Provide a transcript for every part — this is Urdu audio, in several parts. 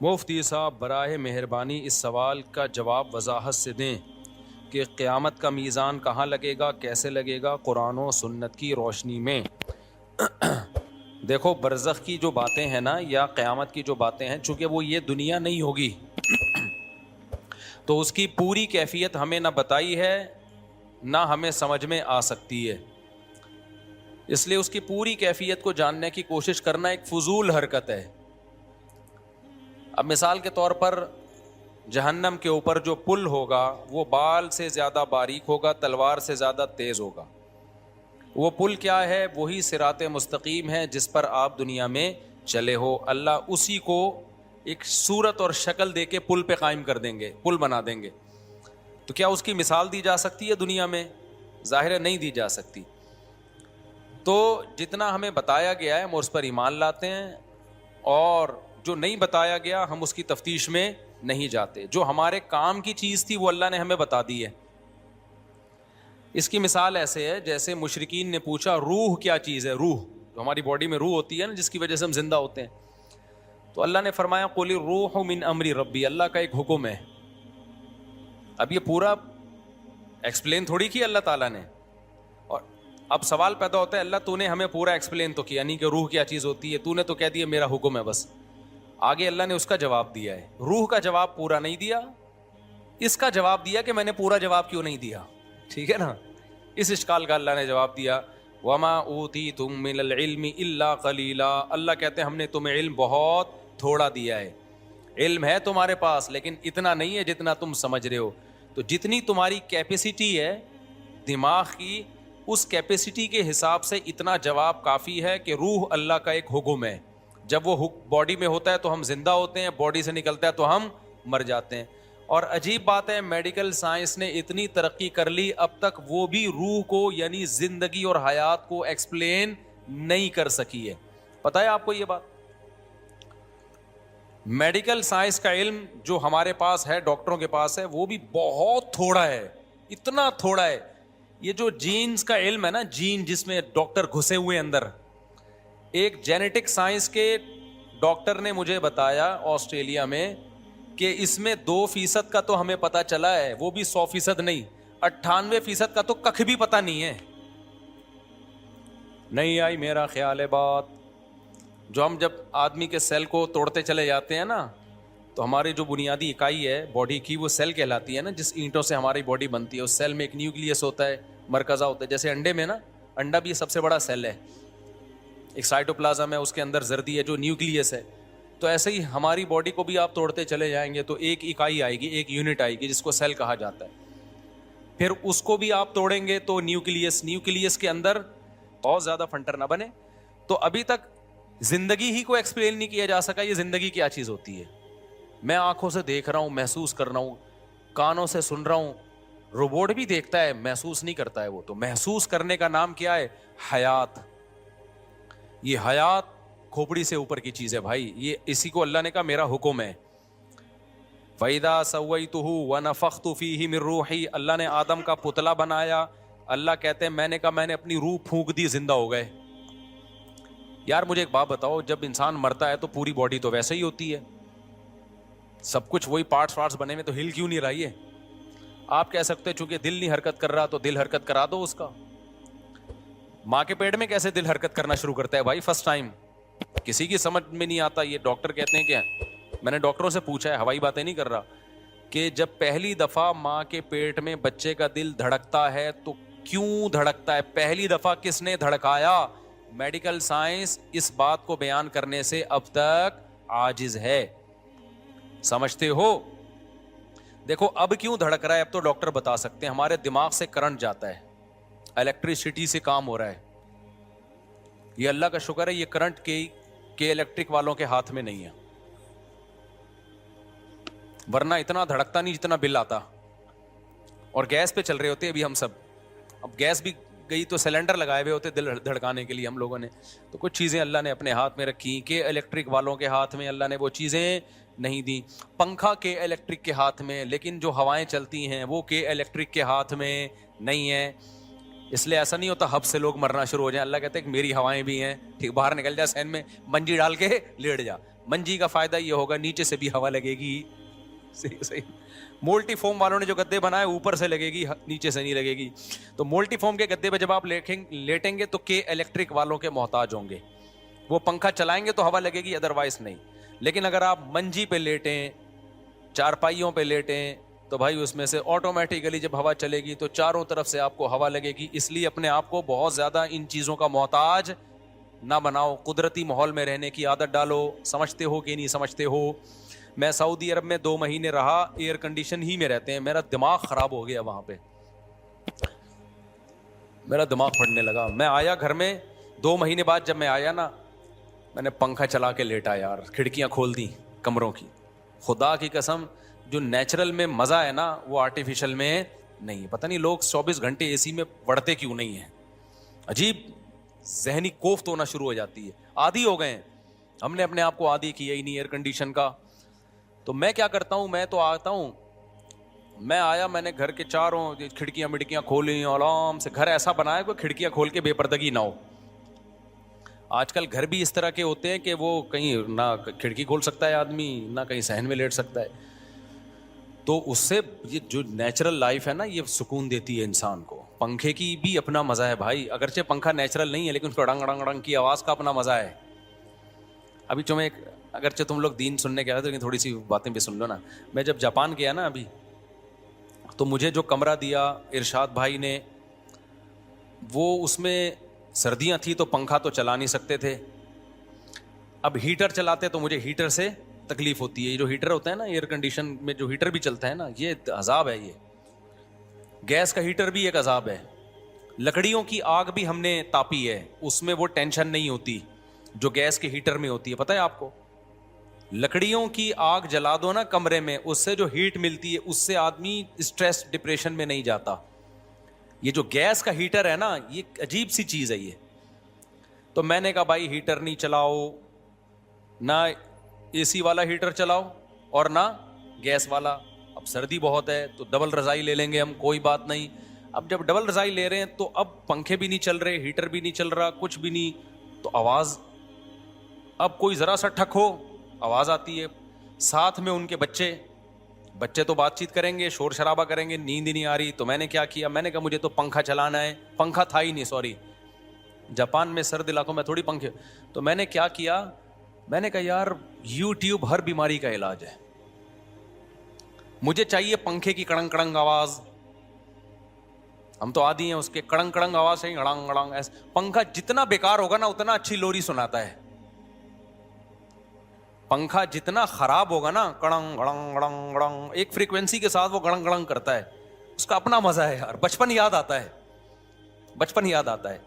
مفتی صاحب براہ مہربانی اس سوال کا جواب وضاحت سے دیں کہ قیامت کا میزان کہاں لگے گا، کیسے لگے گا قرآن و سنت کی روشنی میں؟ دیکھو، برزخ کی جو باتیں ہیں نا، یا قیامت کی جو باتیں ہیں، چونکہ وہ یہ دنیا نہیں ہوگی تو اس کی پوری کیفیت ہمیں نہ بتائی ہے نہ ہمیں سمجھ میں آ سکتی ہے. اس لیے اس کی پوری کیفیت کو جاننے کی کوشش کرنا ایک فضول حرکت ہے. اب مثال کے طور پر جہنم کے اوپر جو پل ہوگا وہ بال سے زیادہ باریک ہوگا، تلوار سے زیادہ تیز ہوگا. وہ پل کیا ہے؟ وہی صراط مستقیم ہے جس پر آپ دنیا میں چلے ہو. اللہ اسی کو ایک صورت اور شکل دے کے پل پہ قائم کر دیں گے، پل بنا دیں گے. تو کیا اس کی مثال دی جا سکتی ہے دنیا میں؟ ظاہر ہے نہیں دی جا سکتی. تو جتنا ہمیں بتایا گیا ہے ہم اس پر ایمان لاتے ہیں، اور جو نہیں بتایا گیا ہم اس کی تفتیش میں نہیں جاتے. جو ہمارے کام کی چیز تھی وہ اللہ نے ہمیں بتا دی ہے. اس کی مثال ایسے ہے جیسے مشرکین نے پوچھا روح کیا چیز ہے؟ روح جو ہماری باڈی میں روح ہوتی ہے نا، جس کی وجہ سے ہم زندہ ہوتے ہیں. تو اللہ نے فرمایا قل الروح من امر ربی، اللہ کا ایک حکم ہے. اب یہ پورا ایکسپلین تھوڑی کیا اللہ تعالیٰ نے. اور اب سوال پیدا ہوتا ہے اللہ تو نے ہمیں پورا ایکسپلین تو کیا نہیں کہ روح کیا چیز ہوتی ہے، تو نے تو کہہ دیا میرا حکم ہے بس. آگے اللہ نے اس کا جواب دیا ہے. روح کا جواب پورا نہیں دیا، اس کا جواب دیا کہ میں نے پورا جواب کیوں نہیں دیا. ٹھیک ہے نا؟ اس اشکال کا اللہ نے جواب دیا وما اوتیتم من العلم الا قلیلا. اللہ کہتے ہیں ہم نے تمہیں علم بہت تھوڑا دیا ہے. علم ہے تمہارے پاس لیکن اتنا نہیں ہے جتنا تم سمجھ رہے ہو. تو جتنی تمہاری کیپیسٹی ہے دماغ کی، اس کیپیسٹی کے حساب سے اتنا جواب کافی ہے کہ روح اللہ کا ایک حکم ہے. جب وہ باڈی میں ہوتا ہے تو ہم زندہ ہوتے ہیں، باڈی سے نکلتا ہے تو ہم مر جاتے ہیں. اور عجیب بات ہے میڈیکل سائنس نے اتنی ترقی کر لی، اب تک وہ بھی روح کو یعنی زندگی اور حیات کو ایکسپلین نہیں کر سکی ہے. پتہ ہے آپ کو یہ بات؟ میڈیکل سائنس کا علم جو ہمارے پاس ہے، ڈاکٹروں کے پاس ہے، وہ بھی بہت تھوڑا ہے، اتنا تھوڑا ہے. یہ جو جینز کا علم ہے نا، جین جس میں ڈاکٹر گھسے ہوئے اندر، ایک جینیٹک سائنس کے ڈاکٹر نے مجھے بتایا آسٹریلیا میں کہ اس میں 2% کا تو ہمیں پتا چلا ہے، وہ بھی 100% نہیں، 98% کا تو کخ بھی پتا نہیں ہے. نہیں آئی میرا خیال ہے بات. جو ہم جب آدمی کے سیل کو توڑتے چلے جاتے ہیں نا، تو ہماری جو بنیادی اکائی ہے باڈی کی وہ سیل کہلاتی ہے نا، جس اینٹوں سے ہماری باڈی بنتی ہے. اس سیل میں ایک نیوکلیس ہوتا ہے، مرکزہ ہوتا ہے. جیسے انڈے میں نا، انڈا بھی سب سے بڑا سیل ہے، ایک سائٹوپلازم ہے، اس کے اندر زردی ہے جو نیوکلیس ہے. تو ایسے ہی ہماری باڈی کو بھی آپ توڑتے چلے جائیں گے تو ایک اکائی آئے گی، ایک یونٹ آئے گی جس کو سیل کہا جاتا ہے. پھر اس کو بھی آپ توڑیں گے تو نیوکلیس کے اندر بہت زیادہ فنٹر نہ بنے. تو ابھی تک زندگی ہی کو ایکسپلین نہیں کیا جا سکا یہ زندگی کیا چیز ہوتی ہے. میں آنکھوں سے دیکھ رہا ہوں، محسوس کر رہا ہوں، کانوں سے سن رہا ہوں. روبوٹ بھی دیکھتا ہے، محسوس نہیں کرتا ہے. وہ تو محسوس کرنے کا نام کیا ہے؟ حیات. یہ حیات کھوپڑی سے اوپر کی چیز ہے بھائی. یہ اسی کو اللہ نے کہا میرا حکم ہے. وَإِذَا سَوَّيْتُهُ وَنَفَخْتُ فِيهِ مِن رُوحِي. اللہ نے آدم کا پتلا بنایا. اللہ کہتے ہیں میں نے کہا میں نے اپنی روح پھونک دی، زندہ ہو گئے. یار مجھے ایک بات بتاؤ، جب انسان مرتا ہے تو پوری باڈی تو ویسے ہی ہوتی ہے، سب کچھ وہی پارٹس بنے ہوئے، تو ہل کیوں نہیں رہی ہے؟ آپ کہہ سکتے چونکہ دل نہیں حرکت کر رہا تو دل حرکت کرا دو اس کا. ماں کے پیٹ میں کیسے دل حرکت کرنا شروع کرتا ہے بھائی فرسٹ ٹائم؟ کسی کی سمجھ میں نہیں آتا. یہ ڈاکٹر کہتے ہیں کہ میں نے ڈاکٹروں سے پوچھا ہے، ہوائی باتیں نہیں کر رہا، کہ جب پہلی دفعہ ماں کے پیٹ میں بچے کا دل دھڑکتا ہے تو کیوں دھڑکتا ہے؟ پہلی دفعہ کس نے دھڑکایا؟ میڈیکل سائنس اس بات کو بیان کرنے سے اب تک عاجز ہے. سمجھتے ہو؟ دیکھو اب کیوں دھڑک رہا ہے اب تو ڈاکٹر بتا سکتے ہیں. ہمارے دماغ سے کرنٹ جاتا ہے، الیکٹریسٹی سے کام ہو رہا ہے. یہ اللہ کا شکر ہے یہ کرنٹ کے الیکٹرک والوں کے ہاتھ میں نہیں ہے، ورنہ اتنا دھڑکتا نہیں جتنا بل آتا. اور گیس پہ چل رہے ہوتے ابھی ہم سب. اب گیس بھی گئی تو سلنڈر لگائے ہوئے ہوتے دل دھڑکانے کے لیے ہم لوگوں نے. تو کچھ چیزیں اللہ نے اپنے ہاتھ میں رکھی کہ الیکٹرک والوں کے ہاتھ میں اللہ نے وہ چیزیں نہیں دی. پنکھا کے الیکٹرک کے ہاتھ میں، لیکن جو ہوائیں چلتی ہیں وہ کے الیکٹرک کے ہاتھ میں نہیں ہے. اس لیے ایسا نہیں ہوتا ہب سے لوگ مرنا شروع ہو جائیں. اللہ کہتے ہیں کہ میری ہوائیں بھی ہیں، ٹھیک، باہر نکل جا سین میں منجی ڈال کے لیٹ جا. منجی کا فائدہ یہ ہوگا نیچے سے بھی ہوا لگے گی. صحیح صحیح. مولٹی فوم والوں نے جو گدے بنائے اوپر سے لگے گی, نیچے سے نہیں لگے گی. تو مولٹی فوم کے گدے پہ جب آپ لیٹیں گے تو کے الیکٹرک والوں کے محتاج ہوں گے. وہ پنکھا چلائیں گے تو ہوا لگے گی, ادروائز نہیں. لیکن اگر آپ منجی پہ لیٹیں, چارپائیوں پہ لیٹیں, تو بھائی اس میں سے آٹومیٹیکلی جب ہوا چلے گی تو چاروں طرف سے آپ کو ہوا لگے گی. اس لیے اپنے آپ کو بہت زیادہ ان چیزوں کا محتاج نہ بناؤ, قدرتی ماحول میں رہنے کی عادت ڈالو. سمجھتے ہو کہ نہیں سمجھتے ہو؟ میں سعودی عرب میں 2 مہینے رہا, ایئر کنڈیشن ہی میں رہتے ہیں. میرا دماغ خراب ہو گیا وہاں پہ, میرا دماغ پھٹنے لگا. میں آیا گھر میں 2 مہینے بعد, جب میں آیا نا, میں نے پنکھا چلا کے لیٹا یار, کھڑکیاں کھول دی کمروں کی. خدا کی قسم, جو نیچرل میں مزہ ہے نا وہ آرٹیفیشل میں نہیں. پتہ نہیں لوگ 24 گھنٹے اے سی میں پڑھتے کیوں نہیں ہیں. عجیب ذہنی کوفت ہونا شروع ہو جاتی ہے. عادی ہو گئے ہیں, ہم نے اپنے آپ کو عادی کیا ہی نہیں ایئر کنڈیشن کا. تو میں کیا کرتا ہوں, میں تو آتا ہوں, میں آیا, میں نے گھر کے چاروں کھڑکیاں مڑکیاں کھولی آرام سے. گھر ایسا بنایا کوئی کھڑکیاں کھول کے بے پردگی نہ ہو. آج کل گھر بھی اس طرح کے ہوتے ہیں کہ وہ کہیں نہ کھڑکی کھول سکتا ہے آدمی, نہ کہیں صحن میں لیٹ سکتا ہے. تو اس سے یہ جو نیچرل لائف ہے نا یہ سکون دیتی ہے انسان کو. پنکھے کی بھی اپنا مزہ ہے بھائی, اگرچہ پنکھا نیچرل نہیں ہے لیکن اس کو ڈنگ ڈنگ ڈنگ کی آواز کا اپنا مزہ ہے. ابھی تمہیں اگرچہ تم لوگ دین سننے کے آئے تو لیکن تھوڑی سی باتیں بھی سن لو نا. میں جب جاپان گیا نا ابھی, تو مجھے جو کمرہ دیا ارشاد بھائی نے, وہ اس میں سردیاں تھی تو پنکھا تو چلا نہیں سکتے تھے. اب ہیٹر چلاتے تو مجھے ہیٹر سے تکلیف ہوتی ہے. یہ جو ہیٹر ہوتا ہے نا ایئر کنڈیشن میں, جو ہیٹر بھی چلتا ہے نا, یہ عذاب ہے. یہ گیس کا ہیٹر بھی ایک عذاب ہے. لکڑیوں کی آگ بھی ہم نے تاپی ہے, اس میں وہ ٹینشن نہیں ہوتی جو گیس کے ہیٹر میں ہوتی ہے. پتہ ہے آپ کو, لکڑیوں کی آگ جلا دو نا کمرے میں, اس سے جو ہیٹ ملتی ہے اس سے آدمی اسٹریس ڈپریشن میں نہیں جاتا. یہ جو گیس کا ہیٹر ہے نا یہ عجیب سی چیز ہے یہ. تو میں نے کہا بھائی ہیٹر نہیں چلاؤ, نہ اے سی والا ہیٹر چلاؤ اور نہ گیس والا. اب سردی بہت ہے تو ڈبل رضائی لے لیں گے ہم, کوئی بات نہیں. اب جب ڈبل رضائی لے رہے ہیں تو اب پنکھے بھی نہیں چل رہے, ہیٹر بھی نہیں چل رہا, کچھ بھی نہیں, تو آواز, اب کوئی ذرا سا ٹھک ہو آواز آتی ہے. ساتھ میں ان کے بچے تو بات چیت کریں گے, شور شرابہ کریں گے, نیند ہی نہیں آ رہی. تو میں نے کیا کیا, میں نے کہا مجھے تو پنکھا چلانا ہے. پنکھا تھا ہی نہیں, سوری, جاپان میں سرد علاقوں میں تھوڑی پنکھے. تو میں نے کیا کیا, میں نے کہا یار یوٹیوب ہر بیماری کا علاج ہے, مجھے چاہیے پنکھے کی کڑنگ کڑنگ آواز. ہم تو عادی ہیں اس کے کڑنگ کڑنگ آواز سے, گڑنگ گڑنگ ایسے. پنکھا جتنا بیکار ہوگا نا اتنا اچھی لوری سناتا ہے. پنکھا جتنا خراب ہوگا نا, کڑنگ گڑنگ گڑنگ گڑنگ ایک فریکوینسی کے ساتھ وہ گڑنگ گڑنگ کرتا ہے, اس کا اپنا مزہ ہے یار. بچپن یاد آتا ہے, بچپن یاد آتا ہے.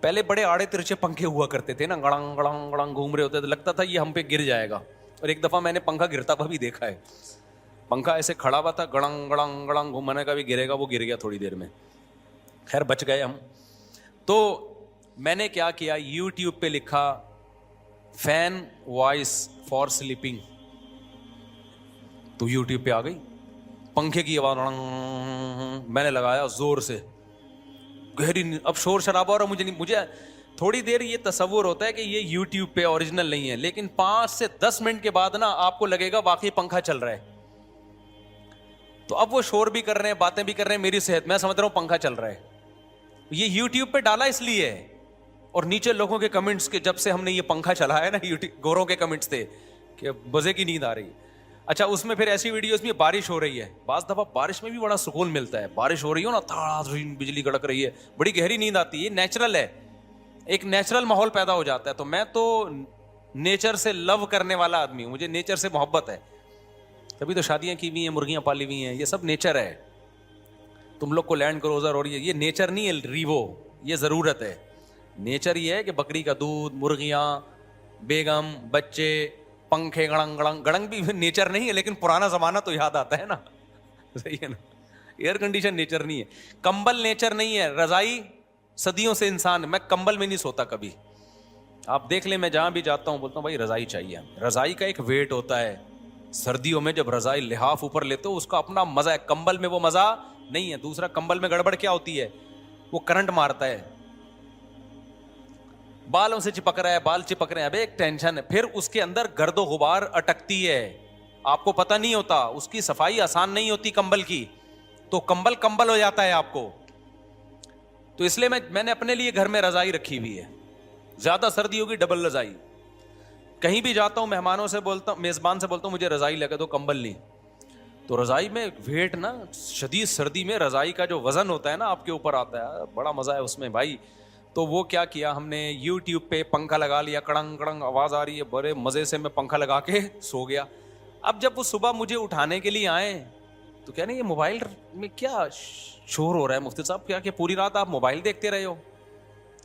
پہلے بڑے آڑے ترچے پنکھے ہوا کرتے تھے نا, گڑنگ گڑنگ گڑنگ گھوم رہے ہوتے تھے, لگتا تھا یہ ہم پہ گر جائے گا. اور ایک دفعہ میں نے پنکھا گرتا ہوا بھی دیکھا ہے. پنکھا ایسے کھڑا ہوا تھا, گڑنگ گڑنگ گڑنگ گھومنے کا بھی گرے گا, وہ گر گیا تھوڑی دیر میں. خیر بچ گئے ہم. تو میں نے کیا کیا, یوٹیوب پہ لکھا فین وائس فار سلیپنگ, تو یوٹیوب پہ آ گئی پنکھے کی آواز. میں نے لگایا زور سے, گہری. اب شور شرابہ اور مجھے تھوڑی دیر یہ تصور ہوتا ہے کہ یہ یوٹیوب پہ اوریجنل نہیں ہے, لیکن 5 سے 10 منٹ کے بعد نا آپ کو لگے گا واقعی پنکھا چل رہا ہے. تو اب وہ شور بھی کر رہے ہیں, باتیں بھی کر رہے ہیں, میری صحت, میں سمجھ رہا ہوں پنکھا چل رہا ہے. یہ یوٹیوب پہ ڈالا اس لیے ہے. اور نیچے لوگوں کے کمنٹس کے, جب سے ہم نے یہ پنکھا چلایا نا یوٹیوب, گوروں کے کمنٹس تھے کہ مزے کی نیند آ رہی. اچھا اس میں پھر ایسی ویڈیوز میں بارش ہو رہی ہے, بعض دفعہ بارش میں بھی بڑا سکون ملتا ہے. بارش ہو رہی ہو نا, تھوڑا بجلی کڑک رہی ہے, بڑی گہری نیند آتی ہے. نیچرل ہے, ایک نیچرل ماحول پیدا ہو جاتا ہے. تو میں تو نیچر سے لو کرنے والا آدمی ہوں, مجھے نیچر سے محبت ہے. تبھی تو شادیاں کی ہوئی ہیں, مرغیاں پالی ہوئی ہیں, یہ سب نیچر ہے. تم لوگ کو لینڈ کروزر ہو رہی ہے, یہ نیچر نہیں ہے ریوو, یہ ضرورت ہے. نیچر یہ ہے کہ بکری کا دودھ, مرغیاں, بیگم, بچے, پنکھے, گڑنگ گڑنگ. گڑنگ بھی نیچر نہیں ہے, لیکن پرانا زمانہ تو یاد آتا ہے نا, صحیح ہے نا. ایئر کنڈیشن نیچر نہیں ہے, کمبل نیچر نہیں ہے, رضائی صدیوں سے انسان, میں کمبل میں نہیں سوتا کبھی. آپ دیکھ لیں, میں جہاں بھی جاتا ہوں بولتا ہوں بھائی رضائی چاہیے. رضائی کا ایک ویٹ ہوتا ہے, سردیوں میں جب رضائی لحاف اوپر لیتے ہو اس کا اپنا مزہ ہے, کمبل میں وہ مزہ نہیں ہے. دوسرا, کمبل میں گڑبڑ کیا ہوتی ہے, وہ کرنٹ مارتا ہے. بالوں سے چپک رہا ہے, بال چپک رہے ہیں, ابے ایک ٹینشن ہے. پھر اس کے اندر گرد و غبار اٹکتی ہے, آپ کو پتہ نہیں ہوتا, اس کی صفائی آسان نہیں ہوتی کمبل کی, تو کمبل ہو جاتا ہے آپ کو. تو اس لیے میں نے اپنے لیے گھر میں رضائی رکھی ہوئی ہے, زیادہ سردی ہوگی ڈبل رضائی. کہیں بھی جاتا ہوں مہمانوں سے بولتا ہوں, میزبان سے بولتا ہوں مجھے رضائی لگا دو, کمبل نہیں. تو رضائی میں ویٹ نا, شدید سردی میں رضائی کا جو وزن ہوتا ہے نا آپ کے اوپر آتا ہے, بڑا مزہ ہے اس میں بھائی. تو وہ کیا کیا ہم نے, یوٹیوب پہ پنکھا لگا لیا, کڑنگ کڑنگ آواز آ رہی ہے, بڑے مزے سے میں پنکھا لگا کے سو گیا. اب جب وہ صبح مجھے اٹھانے کے لیے آئے تو کہنے یہ موبائل میں کیا شور ہو رہا ہے مفتی صاحب, کیا کہ پوری رات آپ موبائل دیکھتے رہے ہو,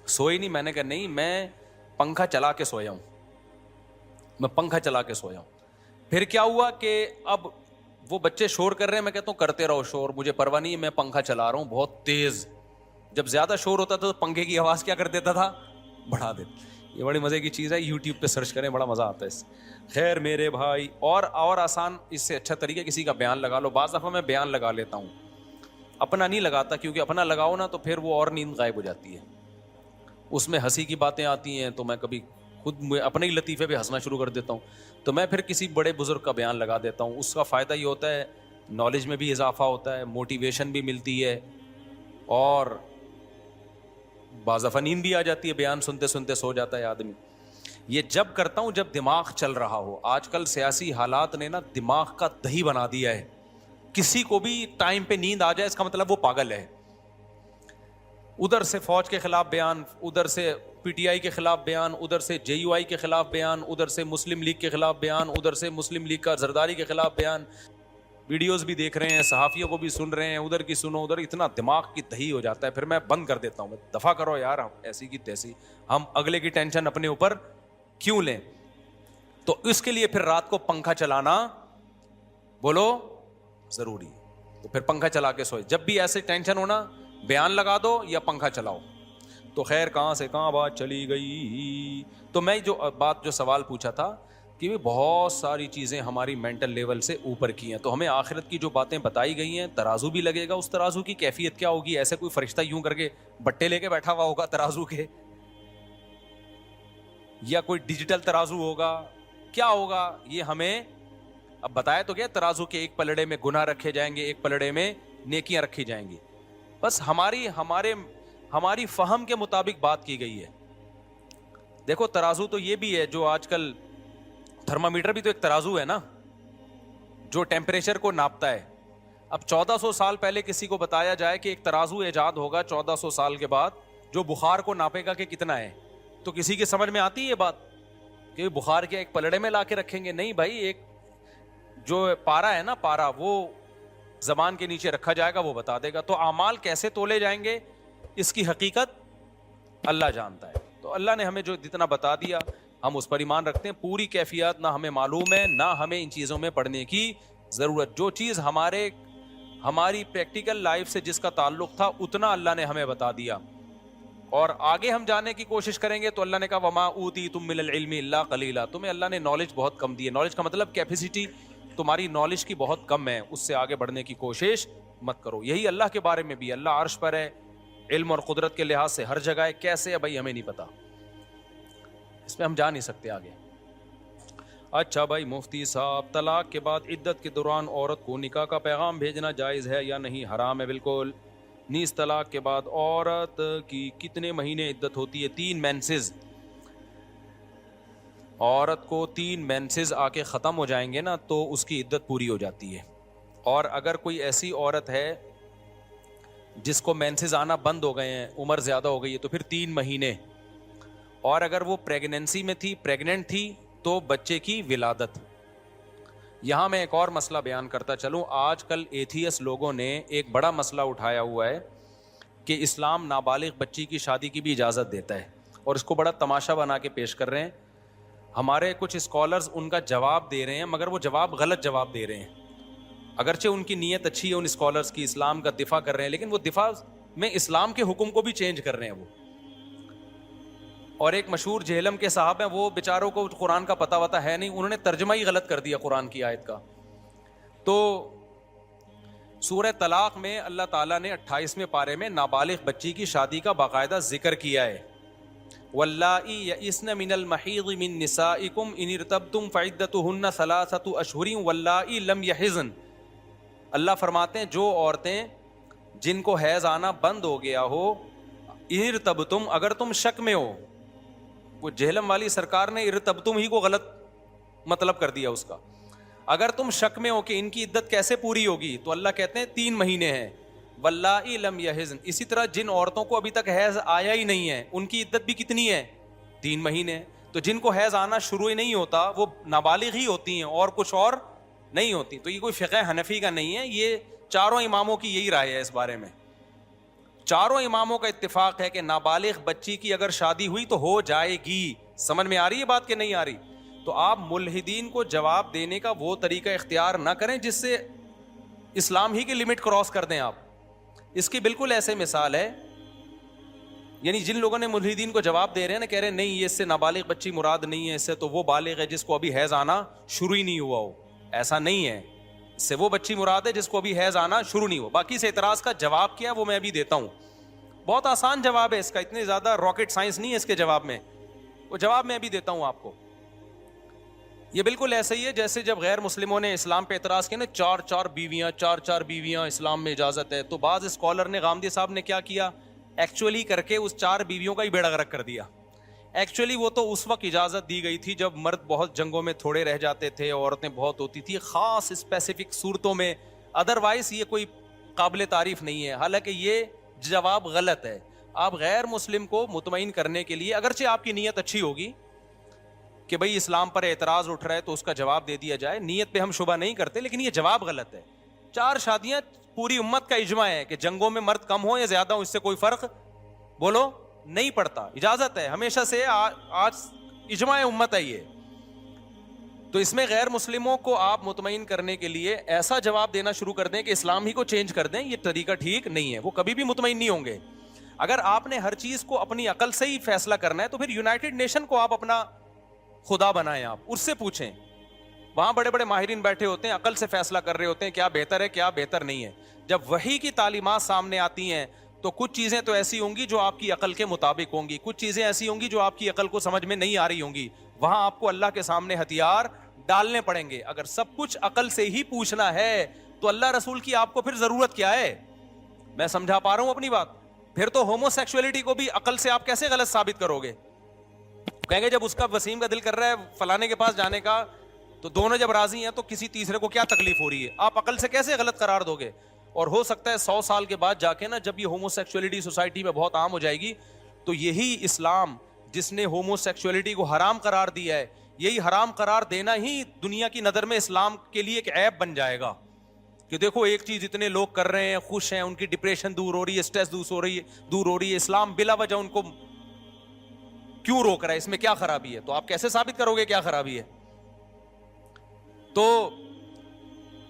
سوئے نہیں؟ میں نے کہا نہیں, میں پنکھا چلا کے سویا ہوں, میں پنکھا چلا کے سویا ہوں. پھر کیا ہوا کہ اب وہ بچے شور کر رہے ہیں, میں کہتا ہوں کرتے رہو شور, مجھے پرواہ نہیں ہے, میں پنکھا چلا رہا ہوں بہت تیز. جب زیادہ شور ہوتا تھا تو پنکھے کی آواز کیا کر دیتا تھا, بڑھا دیتا. یہ بڑی مزے کی چیز ہے, یوٹیوب پہ سرچ کریں, بڑا مزہ آتا ہے اس. خیر میرے بھائی, اور آسان اس سے اچھا طریقہ کسی کا بیان لگا لو. بعض دفعہ میں بیان لگا لیتا ہوں, اپنا نہیں لگاتا, کیونکہ اپنا لگاؤ نا تو پھر وہ اور نیند غائب ہو جاتی ہے, اس میں ہنسی کی باتیں آتی ہیں, تو میں کبھی خود اپنے ہی لطیفے پہ ہنسنا شروع کر دیتا ہوں. تو میں پھر کسی بڑے بزرگ کا بیان لگا دیتا ہوں. اس کا فائدہ یہ ہوتا ہے نالج میں بھی اضافہ ہوتا ہے, موٹیویشن بھی ملتی ہے, اور بعض دفعہ نیند بھی آ جاتی ہے, بیان سنتے سنتے سو جاتا ہے آدمی. یہ جب کرتا ہوں جب دماغ چل رہا ہو. آج کل سیاسی حالات نے نا دماغ کا دہی بنا دیا ہے, کسی کو بھی ٹائم پہ نیند آ جائے اس کا مطلب وہ پاگل ہے. ادھر سے فوج کے خلاف بیان, ادھر سے پی ٹی آئی کے خلاف بیان, ادھر سے جے یو آئی کے خلاف بیان, ادھر سے مسلم لیگ کے خلاف بیان, ادھر سے مسلم لیگ کا زرداری کے خلاف بیان. ویڈیوز بھی دیکھ رہے ہیں, صحافیوں کو بھی سن رہے ہیں, ادھر کی سنو ادھر, اتنا دماغ کی دہی ہو جاتا ہے. پھر میں بند کر دیتا ہوں, دفع کرو یار, ہم ایسی کی تیسی, ہم اگلے کی ٹینشن اپنے اوپر کیوں لیں. تو اس کے لیے پھر رات کو پنکھا چلانا بولو ضروری. تو پھر پنکھا چلا کے سوئے, جب بھی ایسے ٹینشن ہونا بیان لگا دو یا پنکھا چلاؤ. تو خیر کہاں سے کہاں بات چلی گئی. تو میں جو سوال پوچھا تھا کہ بہت ساری چیزیں ہماری مینٹل لیول سے اوپر کی ہیں, تو ہمیں آخرت کی جو باتیں بتائی گئی ہیں, ترازو بھی لگے گا, اس ترازو کی کیفیت کیا ہوگی. ایسے کوئی فرشتہ یوں کر کے بٹے لے کے بیٹھا ہوا ہوگا ترازو کے, یا کوئی ڈیجیٹل ترازو ہوگا, کیا ہوگا یہ ہمیں اب بتایا تو کیا. ترازو کے ایک پلڑے میں گناہ رکھے جائیں گے, ایک پلڑے میں نیکیاں رکھی جائیں گی. بس ہماری فہم کے مطابق بات کی گئی ہے. دیکھو ترازو تو یہ بھی ہے جو آج کل تھرمامیٹر بھی تو ایک ترازو ہے نا, جو ٹیمپریچر کو ناپتا ہے. اب 1400 سال پہلے کسی کو بتایا جائے کہ ایک ترازو ایجاد ہوگا 1400 سال کے بعد جو بخار کو ناپے گا کہ کتنا ہے, تو کسی کی سمجھ میں آتی ہے یہ بات کہ بخار کے ایک پلڑے میں لا کے رکھیں گے؟ نہیں بھائی, ایک جو پارا ہے نا, پارا وہ زبان کے نیچے رکھا جائے گا, وہ بتا دے گا. تو اعمال کیسے تولے جائیں گے اس کی حقیقت اللہ جانتا ہے. تو اللہ نے ہمیں جو جتنا بتا دیا ہم اس پر ایمان رکھتے ہیں. پوری کیفیات نہ ہمیں معلوم ہے, نہ ہمیں ان چیزوں میں پڑھنے کی ضرورت. جو چیز ہماری پریکٹیکل لائف سے جس کا تعلق تھا اتنا اللہ نے ہمیں بتا دیا, اور آگے ہم جانے کی کوشش کریں گے. تو اللہ نے کہا وما اوتیتم من العلم الا قلیلا, تمہیں اللہ نے نالج بہت کم دی ہے. نالج کا مطلب کیپیسٹی تمہاری نالج کی بہت کم ہے, اس سے آگے بڑھنے کی کوشش مت کرو. یہی اللہ کے بارے میں بھی, اللہ عرش پر ہے, علم اور قدرت کے لحاظ سے ہر جگہ ہے. کیسے ہے بھائی ہمیں نہیں پتا, اس میں ہم جا نہیں سکتے آگے. اچھا بھائی مفتی صاحب, طلاق کے بعد عدت کے دوران عورت کو نکاح کا پیغام بھیجنا جائز ہے یا نہیں؟ حرام ہے بالکل. نیز طلاق کے بعد عورت کی کتنے مہینے عدت ہوتی ہے؟ 3 مینسز. عورت کو 3 مینسز آ کے ختم ہو جائیں گے نا تو اس کی عدت پوری ہو جاتی ہے. اور اگر کوئی ایسی عورت ہے جس کو مینسز آنا بند ہو گئے ہیں, عمر زیادہ ہو گئی ہے, تو پھر 3 مہینے. اور اگر وہ پریگننسی میں تھی, پریگننٹ تھی, تو بچے کی ولادت. یہاں میں ایک اور مسئلہ بیان کرتا چلوں. آج کل ایتھیس لوگوں نے ایک بڑا مسئلہ اٹھایا ہوا ہے کہ اسلام نابالغ بچی کی شادی کی بھی اجازت دیتا ہے, اور اس کو بڑا تماشا بنا کے پیش کر رہے ہیں. ہمارے کچھ اسکالرز ان کا جواب دے رہے ہیں, مگر وہ جواب غلط جواب دے رہے ہیں. اگرچہ ان کی نیت اچھی ہے ان اسکالرز کی, اسلام کا دفاع کر رہے ہیں, لیکن وہ دفاع میں اسلام کے حکم کو بھی چینج کر رہے ہیں وہ. اور ایک مشہور جہلم کے صاحب ہیں, وہ بیچاروں کو قرآن کا پتہ وتا ہے نہیں, انہوں نے ترجمہ ہی غلط کر دیا قرآن کی آیت کا. تو سورہ طلاق میں اللہ تعالیٰ نے 28ویں پارے میں نابالغ بچی کی شادی کا باقاعدہ ذکر کیا ہے. واللائی یئسن من المحیض من نسائکم ان ارتبتم فعدتہن ثلاثۃ اشہر واللائی لم یحضن. اللہ فرماتے ہیں جو عورتیں جن کو حیض آنا بند ہو گیا ہو، ان ارتبتم اگر تم شک میں ہو. وہ جہلم والی سرکار نے ارتبتم ہی کو غلط مطلب کر دیا اس کا. اگر تم شک میں ہو کہ ان کی عدت کیسے پوری ہوگی تو اللہ کہتے ہیں 3 مہینے ہیں. واللائی لم یحضن. اسی طرح جن عورتوں کو ابھی تک حیض آیا ہی نہیں ہے ان کی عدت بھی کتنی ہے؟ 3 مہینے. تو جن کو حیض آنا شروع ہی نہیں ہوتا وہ نابالغ ہی ہوتی ہیں اور کچھ اور نہیں ہوتی. تو یہ کوئی فقہ حنفی کا نہیں ہے، یہ چاروں اماموں کی یہی رائے ہے اس بارے میں. چاروں اماموں کا اتفاق ہے کہ نابالغ بچی کی اگر شادی ہوئی تو ہو جائے گی. سمجھ میں آ رہی ہے بات کہ نہیں آ رہی؟ تو آپ ملحدین کو جواب دینے کا وہ طریقہ اختیار نہ کریں جس سے اسلام ہی کی لمٹ کراس کر دیں آپ. اس کی بالکل ایسے مثال ہے، یعنی جن لوگوں نے ملحدین کو جواب دے رہے ہیں نا، کہہ رہے ہیں نہیں یہ اس سے نابالغ بچی مراد نہیں ہے، اس سے تو وہ بالغ ہے جس کو ابھی حیض آنا شروع ہی نہیں ہوا ہو. ایسا نہیں ہے، اس سے وہ بچی مراد ہے جس کو ابھی حیض آنا شروع نہیں ہوا. باقی سے اعتراض کا جواب کیا وہ میں ابھی دیتا ہوں. بہت آسان جواب ہے اس کا، اتنی زیادہ راکٹ سائنس نہیں ہے اس کے جواب میں. وہ جواب میں ابھی دیتا ہوں آپ کو. یہ بالکل ایسا ہی ہے جیسے جب غیر مسلموں نے اسلام پہ اعتراض کیا نا، 4 بیویاں اسلام میں اجازت ہے، تو بعض اسکالر نے، غامدی صاحب نے کیا کیا، ایکچولی کر کے اس 4 بیویوں کا ہی بیڑا غرق کر دیا. ایکچولی وہ تو اس وقت اجازت دی گئی تھی جب مرد بہت جنگوں میں تھوڑے رہ جاتے تھے، عورتیں بہت ہوتی تھی خاص اسپیسیفک صورتوں میں، ادروائز یہ کوئی قابل تعریف نہیں ہے. حالانکہ یہ جواب غلط ہے. آپ غیر مسلم کو مطمئن کرنے کے لیے، اگرچہ آپ کی نیت اچھی ہوگی کہ بھئی اسلام پر اعتراض اٹھ رہا ہے تو اس کا جواب دے دیا جائے، نیت پہ ہم شبہ نہیں کرتے، لیکن یہ جواب غلط ہے. 4 شادیاں پوری امت کا اجماع ہے کہ جنگوں میں مرد کم ہو یا زیادہ ہو اس سے کوئی فرق بولو نہیں پڑتا، اجازت ہے ہمیشہ سے، آج اجماع امت ہے یہ. تو اس میں غیر مسلموں کو آپ مطمئن کرنے کے لیے ایسا جواب دینا شروع کر دیں کہ اسلام ہی کو چینج کر دیں، یہ طریقہ ٹھیک نہیں ہے. وہ کبھی بھی مطمئن نہیں ہوں گے. اگر آپ نے ہر چیز کو اپنی عقل سے ہی فیصلہ کرنا ہے تو پھر یونائٹڈ نیشن کو آپ اپنا خدا بنائیں، آپ اس سے پوچھیں. وہاں بڑے بڑے ماہرین بیٹھے ہوتے ہیں، عقل سے فیصلہ کر رہے ہوتے ہیں کیا بہتر ہے کیا بہتر نہیں ہے. جب وحی کی تعلیمات سامنے آتی ہیں تو کچھ چیزیں تو ایسی ہوں گی جو آپ کی عقل کے مطابق ہوں گی، کچھ چیزیں ایسی ہوں گی جو آپ کی عقل کو سمجھ میں نہیں آ رہی ہوں گی. وہاں آپ کو اللہ کے سامنے ہتھیار ڈالنے پڑیں گے. اگر سب کچھ عقل سے ہی پوچھنا ہے تو اللہ رسول کی آپ کو پھر ضرورت کیا ہے؟ میں سمجھا پا رہا ہوں اپنی بات؟ پھر تو ہومو سیکسولیٹی کو بھی عقل سے آپ کیسے غلط ثابت کرو گے؟ کہیں گے جب اس کا وسیم کا دل کر رہا ہے فلانے کے پاس جانے کا تو دونوں جب راضی ہیں تو کسی تیسرے کو کیا تکلیف ہو رہی ہے؟ آپ عقل سے کیسے غلط قرار دو گے؟ اور ہو سکتا ہے 100 سال کے بعد جا کے نا، جب یہ ہومو سیکسولیٹی سوسائٹی میں بہت عام ہو جائے گی تو یہی اسلام جس نے ہومو سیکسولیٹی کو حرام قرار دیا ہے، یہی حرام قرار دینا ہی دنیا کی نظر میں اسلام کے لیے ایک عیب بن جائے گا کہ دیکھو ایک چیز اتنے لوگ کر رہے ہیں، خوش ہیں، ان کی ڈپریشن دور ہو رہی ہے، اسٹریس دور ہو رہی ہے، اسلام بلا وجہ ان کو کیوں روک رہا ہے؟ اس میں کیا خرابی ہے؟ تو آپ کیسے ثابت کرو گے کیا خرابی ہے؟ تو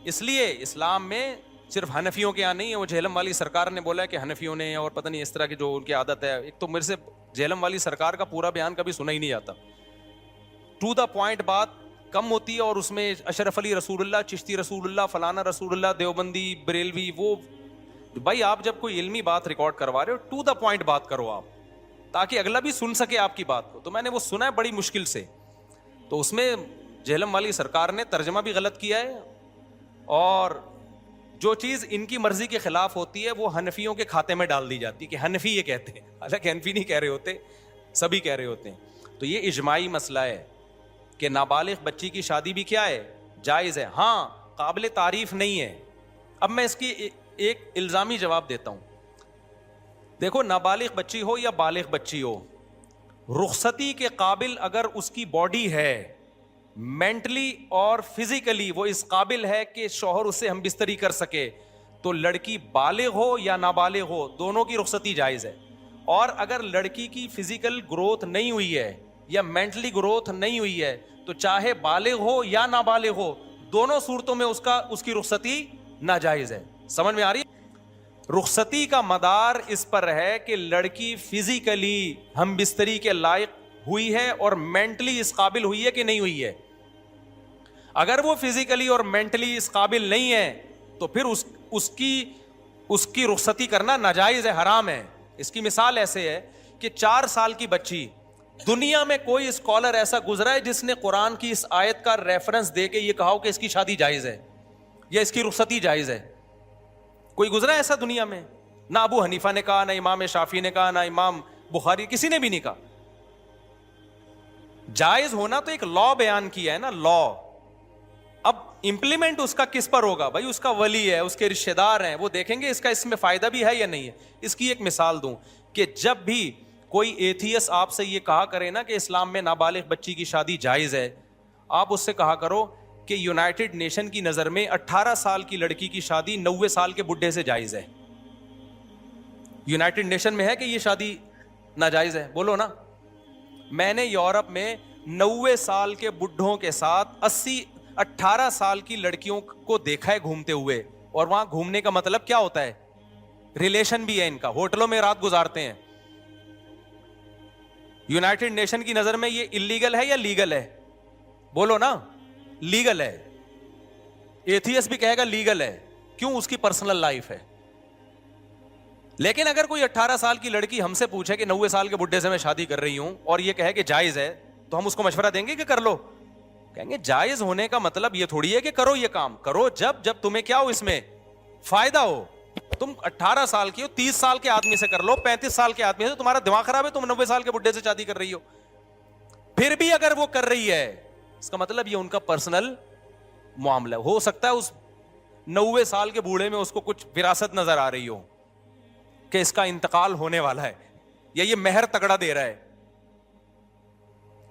اس لیے اسلام میں صرف حنفیوں کے یہاں نہیں ہے. وہ جہلم والی سرکار نے بولا ہے کہ حنفیوں نے اور پتہ نہیں اس طرح کی جو ان کی عادت ہے. ایک تو میرے سے جہلم والی سرکار کا پورا بیان کبھی سنا ہی نہیں جاتا، ٹو دا پوائنٹ بات کم ہوتی ہے، اور اس میں اشرف علی رسول اللہ، چشتی رسول اللہ، فلانا رسول اللہ، دیوبندی، بریلوی، وہ بھائی آپ جب کوئی علمی بات ریکارڈ کروا رہے ہو ٹو دا پوائنٹ بات کرو آپ، تاکہ اگلا بھی سن سکے آپ کی بات کو. تو میں نے وہ سنا ہے بڑی مشکل سے. تو اس میں جہلم والی سرکار نے ترجمہ بھی غلط کیا ہے، اور جو چیز ان کی مرضی کے خلاف ہوتی ہے وہ حنفیوں کے کھاتے میں ڈال دی جاتی ہے کہ حنفی یہ کہتے ہیں، حالانکہ حنفی نہیں کہہ رہے ہوتے، سبھی کہہ رہے ہوتے ہیں. تو یہ اجماعی مسئلہ ہے کہ نابالغ بچی کی شادی بھی کیا ہے؟ جائز ہے. ہاں قابل تعریف نہیں ہے. اب میں اس کی ایک الزامی جواب دیتا ہوں. دیکھو نابالغ بچی ہو یا بالغ بچی ہو، رخصتی کے قابل اگر اس کی باڈی ہے، مینٹلی اور فزیکلی وہ اس قابل ہے کہ شوہر اسے ہم بستری کر سکے، تو لڑکی بالغ ہو یا نابالغ ہو دونوں کی رخصتی جائز ہے. اور اگر لڑکی کی فزیکل گروتھ نہیں ہوئی ہے یا مینٹلی گروتھ نہیں ہوئی ہے تو چاہے بالغ ہو یا نابالغ ہو دونوں صورتوں میں اس کی رخصتی ناجائز ہے. سمجھ میں آ رہی ہے؟ رخصتی کا مدار اس پر ہے کہ لڑکی فزیکلی ہم بستری کے لائق ہوئی ہے اور مینٹلی اس قابل ہوئی ہے کہ نہیں ہوئی ہے. اگر وہ فزیکلی اور مینٹلی اس قابل نہیں ہے تو پھر اس کی رخصتی کرنا ناجائز ہے، حرام ہے. اس کی مثال ایسے ہے کہ 4 سال کی بچی دنیا میں کوئی اسکالر ایسا گزرا ہے جس نے قرآن کی اس آیت کا ریفرنس دے کے یہ کہا ہو کہ اس کی شادی جائز ہے یا اس کی رخصتی جائز ہے؟ کوئی گزرا ہے ایسا دنیا میں؟ نہ ابو حنیفہ نے کہا، نہ امام شافعی نے کہا، نہ امام بخاری، کسی نے بھی نہیں کہا۔ جائز ہونا تو ایک لا بیان کیا ہے نا، لا۔ اب امپلیمنٹ اس کا کس پر ہوگا؟ بھائی اس کا ولی ہے، اس کے رشتہ دار ہیں، وہ دیکھیں گے اس کا اس میں فائدہ بھی ہے یا نہیں ہے۔ اس کی ایک مثال دوں کہ جب بھی کوئی ایتھیس آپ سے یہ کہا کرے نا کہ اسلام میں نابالغ بچی کی شادی جائز ہے، آپ اس سے کہا کرو کہ یونائٹڈ نیشن کی نظر میں 18 سال کی لڑکی کی شادی 90 سال کے بڈھے سے جائز ہے۔ یونائٹڈ نیشن میں ہے کہ یہ شادی ناجائز ہے؟ بولو نا۔ میں نے یورپ میں 90 سال کے بڈھوں کے ساتھ 18 سال کی لڑکیوں کو دیکھا ہے گھومتے ہوئے، اور وہاں گھومنے کا مطلب کیا ہوتا ہے؟ ریلیشن بھی ہے ان کا، ہوٹلوں میں رات گزارتے ہیں۔ یونائٹڈ نیشن کی نظر میں یہ اللیگل ہے یا لیگل ہے؟ بولو نا۔ لیگل ہے۔ ایتھیس بھی کہے گا لیگل ہے، کیوں؟ اس کی پرسنل لائف ہے۔ لیکن اگر کوئی 18 سال کی لڑکی ہم سے پوچھے کہ 90 سال کے بڈھے سے میں شادی کر رہی ہوں اور یہ کہے کہ جائز ہے، تو ہم اس کو مشورہ دیں گے کہ کر لو؟ کہیں گے جائز ہونے کا مطلب یہ تھوڑی ہے کہ کرو یہ کام، کرو جب تمہیں کیا ہو، اس میں فائدہ ہو۔ تم 18 سال کی ہو، 30 سال کے آدمی سے کر لو، 35 سال کے آدمی سے، تمہارا دماغ خراب ہے، تم 90 سال کے بڈھے سے شادی کر رہی ہو۔ پھر بھی اگر وہ کر رہی ہے، اس کا مطلب یہ ان کا پرسنل معاملہ ہو سکتا ہے اس 90 سال کے بوڑھے میں اس کو کچھ وراثت نظر آ رہی ہو کہ اس کا انتقال ہونے والا ہے، یا یہ مہر تگڑا دے رہا ہے۔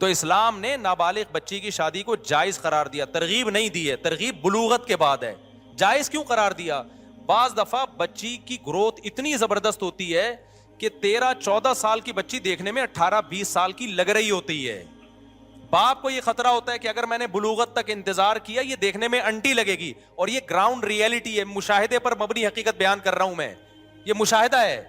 تو اسلام نے نابالغ بچی کی شادی کو جائز قرار دیا، ترغیب نہیں دی ہے، ترغیب بلوغت کے بعد ہے۔ جائز کیوں قرار دیا؟ بعض دفعہ بچی کی گروتھ اتنی زبردست ہوتی ہے کہ 13-14 سال کی بچی دیکھنے میں 18-20 سال کی لگ رہی ہوتی ہے۔ باپ کو یہ خطرہ ہوتا ہے کہ اگر میں نے بلوغت تک انتظار کیا، یہ دیکھنے میں انٹی لگے گی، اور یہ گراؤنڈ ریئلٹی ہے، مشاہدے پر مبنی حقیقت بیان کر رہا ہوں میں، یہ مشاہدہ ہے۔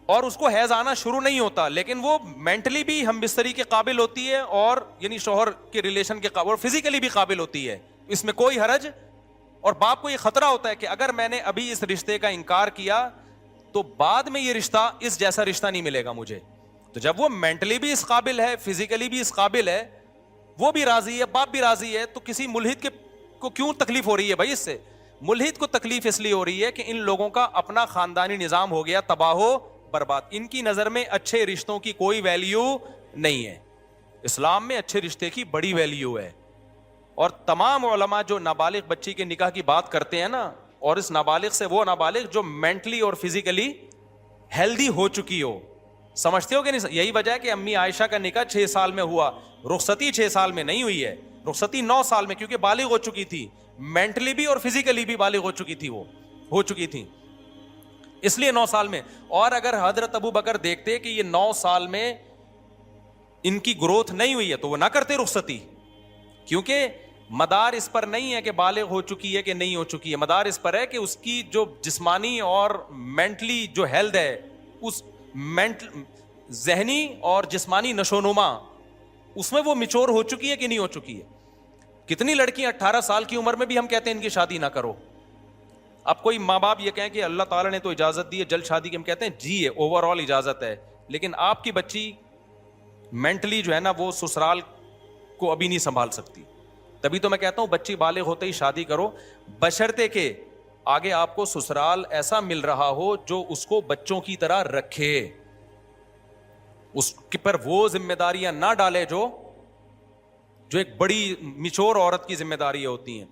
اور اس کو حیض آنا شروع نہیں ہوتا، لیکن وہ مینٹلی بھی ہم بستری کے قابل ہوتی ہے، اور یعنی شوہر کے ریلیشن کے قابل، اور فزیکلی بھی قابل ہوتی ہے، اس میں کوئی حرج۔ اور باپ کو یہ خطرہ ہوتا ہے کہ اگر میں نے ابھی اس رشتے کا انکار کیا تو بعد میں یہ رشتہ اس جیسا رشتہ نہیں ملے گا مجھے۔ تو جب وہ مینٹلی بھی اس قابل ہے، فزیکلی بھی اس قابل ہے، وہ بھی راضی ہے، باپ بھی راضی ہے، تو کسی ملحد کو کیوں تکلیف ہو رہی ہے بھائی؟ اس سے ملحد کو تکلیف اس لیے ہو رہی ہے کہ ان لوگوں کا اپنا خاندانی نظام ہو گیا تباہ و برباد۔ ان کی نظر میں اچھے رشتوں کی کوئی ویلیو نہیں ہے۔ اسلام میں اچھے رشتے کی بڑی ویلیو ہے۔ اور تمام علماء جو نابالغ بچی کے نکاح کی بات کرتے ہیں نا، اور اس نابالغ سے وہ نابالغ جو مینٹلی اور فزیکلی ہیلدی ہو چکی ہو، سمجھتے ہو کہ نہیں؟ یہی وجہ ہے کہ امی عائشہ کا نکاح 6 سال میں ہوا، رخصتی 6 سال میں نہیں ہوئی ہے، رخصتی 9 سال میں، کیونکہ بالغ ہو چکی تھی، مینٹلی بھی اور فزیکلی بھی بالغ ہو چکی تھی، وہ ہو چکی تھی، اس لیے 9 سال میں۔ اور اگر حضرت ابو بکر دیکھتے کہ یہ 9 سال میں ان کی گروتھ نہیں ہوئی ہے تو وہ نہ کرتے رخصتی، کیونکہ مدار اس پر نہیں ہے کہ بالغ ہو چکی ہے کہ نہیں ہو چکی ہے، مدار اس پر ہے کہ اس کی جو جسمانی اور مینٹلی جو ہیلتھ ہے، اس ذہنی اور جسمانی نشوونما، اس میں وہ میچور ہو چکی ہے کہ نہیں ہو چکی ہے۔ کتنی لڑکیاں 18 سال کی عمر میں بھی ہم کہتے ہیں ان کی شادی نہ کرو۔ اب کوئی ماں باپ یہ کہیں کہ اللہ تعالیٰ نے تو اجازت دی ہے جلد شادی کی، ہم کہتے ہیں جی ہے، اوور آل اجازت ہے، لیکن آپ کی بچی مینٹلی جو ہے نا وہ سسرال کو ابھی نہیں سنبھال سکتی۔ تبھی تو میں کہتا ہوں بچی بالغ ہوتے ہی شادی کرو، بشرطے کہ آگے آپ کو سسرال ایسا مل رہا ہو جو اس کو بچوں کی طرح رکھے، اس پر وہ ذمہ داریاں نہ ڈالے جو ایک بڑی میچور عورت کی ذمہ داریاں ہوتی ہیں۔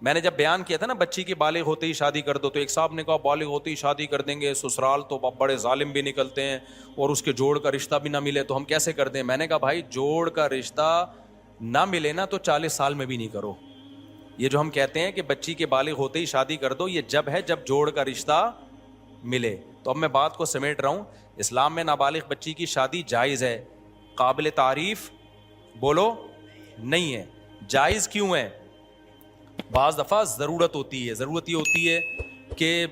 میں نے جب بیان کیا تھا نا بچی کی بالغ ہوتے ہی شادی کر دو، تو ایک صاحب نے کہا بالغ ہوتے ہی شادی کر دیں گے، سسرال تو بڑے ظالم بھی نکلتے ہیں اور اس کے جوڑ کا رشتہ بھی نہ ملے تو ہم کیسے کر دیں؟ میں نے کہا بھائی جوڑ کا رشتہ نہ ملے نا تو 40 سال میں بھی نہیں کرو۔ یہ جو ہم کہتے ہیں کہ بچی کے بالغ ہوتے ہی شادی کر دو، یہ جب ہے جب جوڑ کا رشتہ ملے۔ تو اب میں بات کو سمیٹ رہا ہوں، اسلام میں نابالغ بچی کی شادی جائز ہے، قابل تعریف بولو نہیں ہے۔ جائز کیوں ہے؟ بعض دفعہ ضرورت ہوتی ہے، ضرورت یہ ہوتی ہے کہ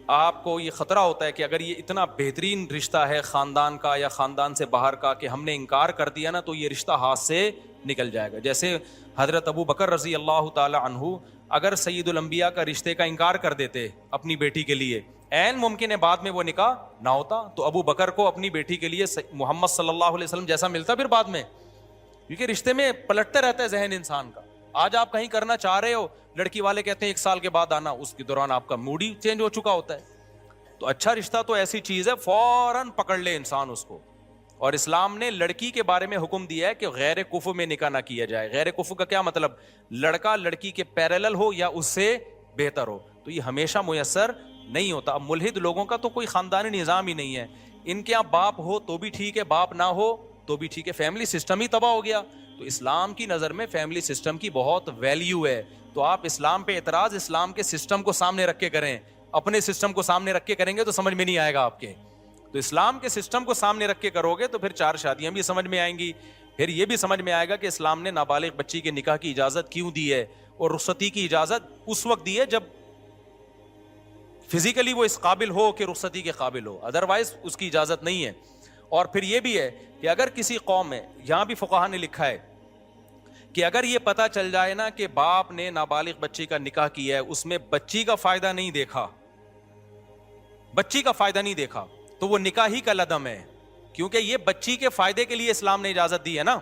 آپ کو یہ خطرہ ہوتا ہے کہ اگر یہ اتنا بہترین رشتہ ہے خاندان کا یا خاندان سے باہر کا کہ ہم نے انکار کر دیا نا تو یہ رشتہ ہاتھ سے نکل جائے گا۔ جیسے حضرت ابو بکر رضی اللہ تعالی عنہ اگر سید الانبیاء کا رشتے کا انکار کر دیتے اپنی بیٹی کے لیے عین ممکن ہے بعد میں وہ نکاح نہ ہوتا, تو ابو بکر کو اپنی بیٹی کے لیے محمد صلی اللہ علیہ وسلم جیسا ملتا پھر بعد میں, کیونکہ رشتے میں پلٹتے رہتا ہے ذہن انسان کا. آج آپ کہیں کرنا چاہ رہے ہو, لڑکی والے کہتے ہیں 1 سال کے بعد آنا, اس کے دوران آپ کا موڈ ہی چینج ہو چکا ہوتا ہے. تو اچھا رشتہ تو ایسی چیز ہے فوراً پکڑ لے انسان اس کو. اور اسلام نے لڑکی کے بارے میں حکم دیا ہے کہ غیر کفو میں نکاح نہ کیا جائے. غیر کفو کا کیا مطلب؟ لڑکا لڑکی کے پیرالل ہو یا اس سے بہتر ہو. تو یہ ہمیشہ میسر نہیں ہوتا. اب ملحد لوگوں کا تو کوئی خاندانی نظام ہی نہیں ہے, ان کے یہاں باپ ہو تو بھی ٹھیک ہے, باپ نہ ہو تو بھی ٹھیک ہے, فیملی سسٹم ہی تباہ ہو گیا. تو اسلام کی نظر میں فیملی سسٹم کی بہت ویلیو ہے. تو آپ اسلام پہ اعتراض اسلام کے سسٹم کو سامنے رکھ کے کریں, اپنے سسٹم کو سامنے رکھ کے کریں گے تو سمجھ میں نہیں آئے گا آپ کے. تو اسلام کے سسٹم کو سامنے رکھ کے کرو گے تو پھر 4 شادیاں بھی سمجھ میں آئیں گی. پھر یہ بھی سمجھ میں آئے گا کہ اسلام نے نابالغ بچی کے نکاح کی اجازت کیوں دی ہے, اور رخصتی کی اجازت اس وقت دی ہے جب فزیکلی وہ اس قابل ہو کہ رخصتی کے قابل ہو, ادروائز اس کی اجازت نہیں ہے. اور پھر یہ بھی ہے کہ اگر کسی قوم میں, یہاں بھی فقہا نے لکھا ہے کہ اگر یہ پتا چل جائے نا کہ باپ نے نابالغ بچی کا نکاح کیا ہے, اس میں بچی کا فائدہ نہیں دیکھا, بچی کا فائدہ نہیں دیکھا, تو وہ نکاح ہی کا لدم ہے. کیونکہ یہ بچی کے فائدے کے لیے اسلام نے اجازت دی ہے نا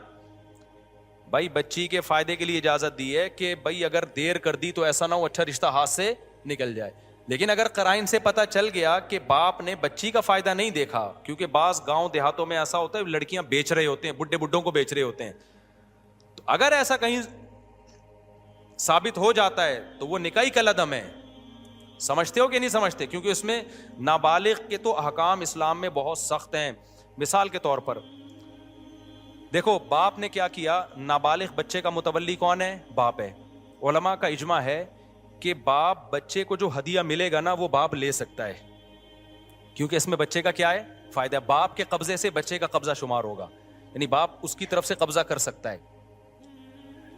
بھائی, بچی کے فائدے کے لیے اجازت دی ہے کہ بھائی اگر دیر کر دی تو ایسا نہ ہو اچھا رشتہ ہاتھ سے نکل جائے. لیکن اگر قرائن سے پتا چل گیا کہ باپ نے بچی کا فائدہ نہیں دیکھا, کیونکہ بعض گاؤں دیہاتوں میں ایسا ہوتا ہے لڑکیاں بیچ رہے ہوتے ہیں, بڈھے بڈھوں کو بیچ رہے ہوتے ہیں, تو اگر ایسا کہیں ثابت ہو جاتا ہے تو وہ نکاح کا لدم ہے. سمجھتے ہو کہ نہیں سمجھتے؟ کیونکہ اس میں نابالغ کے تو احکام اسلام میں بہت سخت ہیں. مثال کے طور پر دیکھو, باپ نے کیا کیا, نابالغ بچے کا متولی کون ہے؟ باپ ہے. علماء کا اجماع ہے کہ باپ بچے کو جو ہدیہ ملے گا نا وہ باپ لے سکتا ہے, کیونکہ اس میں بچے کا کیا ہے؟ فائدہ. باپ کے قبضے سے بچے کا قبضہ شمار ہوگا, یعنی باپ اس کی طرف سے قبضہ کر سکتا ہے.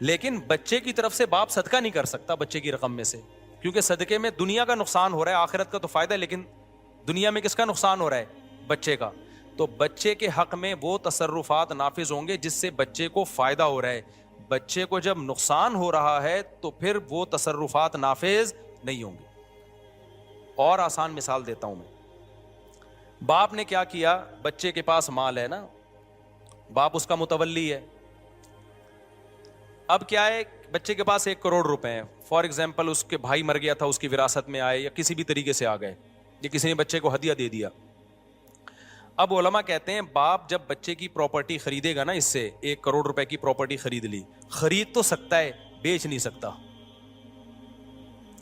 لیکن بچے کی طرف سے باپ صدقہ نہیں کر سکتا بچے کی رقم میں سے, کیونکہ صدقے میں دنیا کا نقصان ہو رہا ہے, آخرت کا تو فائدہ ہے, لیکن دنیا میں کس کا نقصان ہو رہا ہے؟ بچے کا. تو بچے کے حق میں وہ تصرفات نافذ ہوں گے جس سے بچے کو فائدہ ہو رہا ہے. بچے کو جب نقصان ہو رہا ہے تو پھر وہ تصرفات نافذ نہیں ہوں گے. اور آسان مثال دیتا ہوں میں. باپ نے کیا کیا, بچے کے پاس مال ہے نا, باپ اس کا متولی ہے. اب کیا ہے, بچے کے پاس 1 کروڑ روپے ہیں, فار ایگزامپل اس کے بھائی مر گیا تھا, اس کی وراثت میں آئے یا کسی بھی طریقے سے آ گئے, یا کسی نے بچے کو ہدیہ دے دیا. اب علماء کہتے ہیں باپ جب بچے کی پراپرٹی خریدے گا نا, اس سے 1 کروڑ روپے کی پراپرٹی خرید لی, خرید تو سکتا ہے, بیچ نہیں سکتا,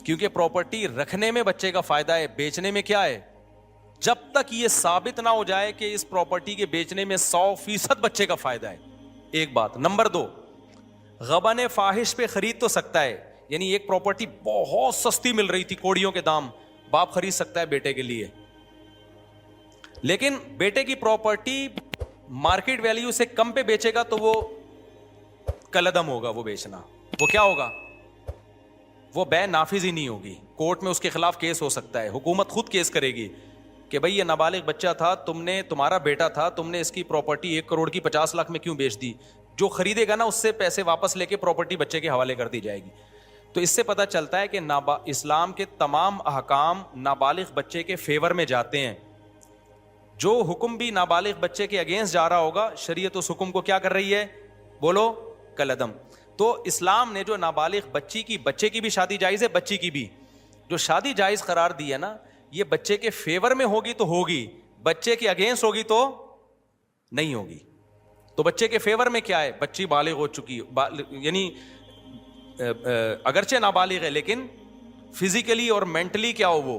کیونکہ پراپرٹی رکھنے میں بچے کا فائدہ ہے, بیچنے میں کیا ہے؟ جب تک یہ ثابت نہ ہو جائے کہ اس پراپرٹی کے بیچنے میں 100% بچے کا فائدہ ہے. ایک بات. نمبر 2, غبن فاحش پہ خرید تو سکتا ہے, یعنی ایک پراپرٹی بہت سستی مل رہی تھی, کوڑیوں کے دام, باپ خرید سکتا ہے بیٹے کے لیے, لیکن بیٹے کی پراپرٹی مارکیٹ ویلیو سے کم پہ بیچے گا تو وہ کلدم ہوگا. وہ بیچنا وہ کیا ہوگا؟ وہ بے نافذ ہی نہیں ہوگی, کورٹ میں اس کے خلاف کیس ہو سکتا ہے, حکومت خود کیس کرے گی کہ بھئی یہ نابالغ بچہ تھا, تمہارا بیٹا تھا, تم نے اس کی پراپرٹی 1 کروڑ کی 50 لاکھ میں کیوں بیچ دی؟ جو خریدے گا نا اس سے پیسے واپس لے کے پراپرٹی بچے کے حوالے کر دی جائے گی. تو اس سے پتہ چلتا ہے کہ اسلام کے تمام احکام نابالغ بچے کے فیور میں جاتے ہیں. جو حکم بھی نابالغ بچے کے اگینسٹ جا رہا ہوگا, شریعت اس حکم کو کیا کر رہی ہے؟ بولو, کلدم. تو اسلام نے جو نابالغ بچے کی بھی شادی جائز ہے, بچی کی بھی جو شادی جائز قرار دی ہے نا, یہ بچے کے فیور میں ہوگی تو ہوگی, بچے کے اگینسٹ ہوگی تو نہیں ہوگی. تو بچے کے فیور میں کیا ہے؟ بچی بالغ ہو چکی, یعنی اگرچہ نابالغ ہے لیکن فزیکلی اور مینٹلی کیا ہو,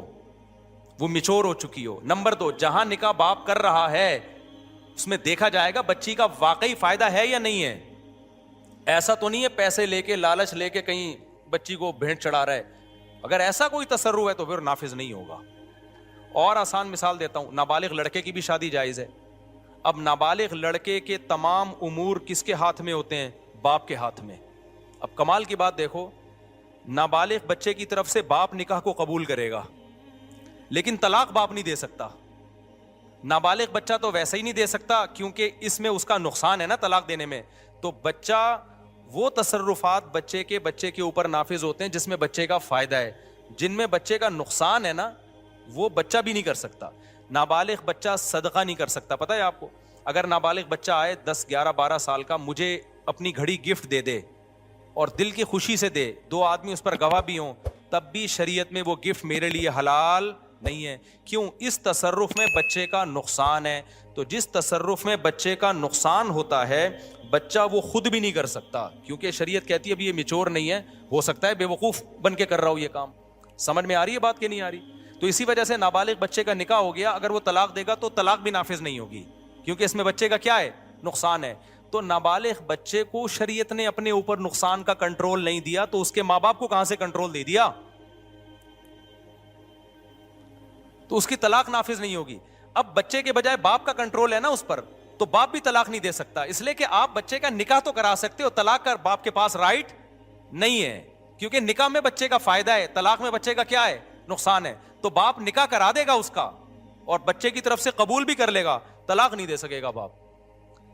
وہ میچور ہو چکی ہو. نمبر 2, جہاں نکاح باپ کر رہا ہے اس میں دیکھا جائے گا بچی کا واقعی فائدہ ہے یا نہیں ہے. ایسا تو نہیں ہے پیسے لے کے, لالچ لے کے کہیں بچی کو بھینٹ چڑھا رہا ہے. اگر ایسا کوئی تصرف ہے تو پھر نافذ نہیں ہوگا. اور آسان مثال دیتا ہوں, نابالغ لڑکے کی بھی شادی جائز ہے. اب نابالغ لڑکے کے تمام امور کس کے ہاتھ میں ہوتے ہیں؟ باپ کے ہاتھ میں. اب کمال کی بات دیکھو, نابالغ بچے کی طرف سے باپ نکاح کو قبول کرے گا لیکن طلاق باپ نہیں دے سکتا. نابالغ بچہ تو ویسا ہی نہیں دے سکتا کیونکہ اس میں اس کا نقصان ہے نا طلاق دینے میں. تو بچہ, وہ تصرفات بچے کے اوپر نافذ ہوتے ہیں جس میں بچے کا فائدہ ہے. جن میں بچے کا نقصان ہے نا, وہ بچہ بھی نہیں کر سکتا. نابالغ بچہ صدقہ نہیں کر سکتا. پتہ ہے آپ کو, اگر نابالغ بچہ آئے 10 11 12 سال کا, مجھے اپنی گھڑی گفٹ دے دے اور دل کی خوشی سے دے, 2 آدمی اس پر گواہ بھی ہوں, تب بھی شریعت میں وہ گفٹ میرے لیے حلال نہیں ہے. کیوں؟ اس تصرف میں بچے کا نقصان ہے. تو جس تصرف میں بچے کا نقصان ہوتا ہے بچہ وہ خود بھی نہیں کر سکتا, کیونکہ شریعت کہتی ہے ابھی یہ میچور نہیں ہے, ہو سکتا ہے بے وقوف بن کے کر رہا ہو یہ کام. سمجھ میں آ رہی ہے بات کہ نہیں آ رہی؟ تو اسی وجہ سے نابالغ بچے کا نکاح ہو گیا, اگر وہ طلاق دے گا تو طلاق بھی نافذ نہیں ہوگی, کیونکہ اس میں بچے کا کیا ہے؟ نقصان ہے. تو نابالغ بچے کو شریعت نے اپنے اوپر نقصان کا کنٹرول نہیں دیا, تو اس کے ماں باپ کو کہاں سے کنٹرول دے دیا؟ تو اس کی طلاق نافذ نہیں ہوگی. اب بچے کے بجائے باپ کا کنٹرول ہے نا اس پر, تو باپ بھی طلاق نہیں دے سکتا, اس لیے کہ آپ بچے کا نکاح تو کرا سکتے ہو, طلاق کا باپ کے پاس رائٹ نہیں ہے, کیونکہ نکاح میں بچے کا فائدہ ہے, طلاق میں بچے کا کیا ہے؟ نقصان ہے. تو باپ نکاح کرا دے گا اس کا اور بچے کی طرف سے قبول بھی کر لے گا, طلاق نہیں دے سکے گا باپ.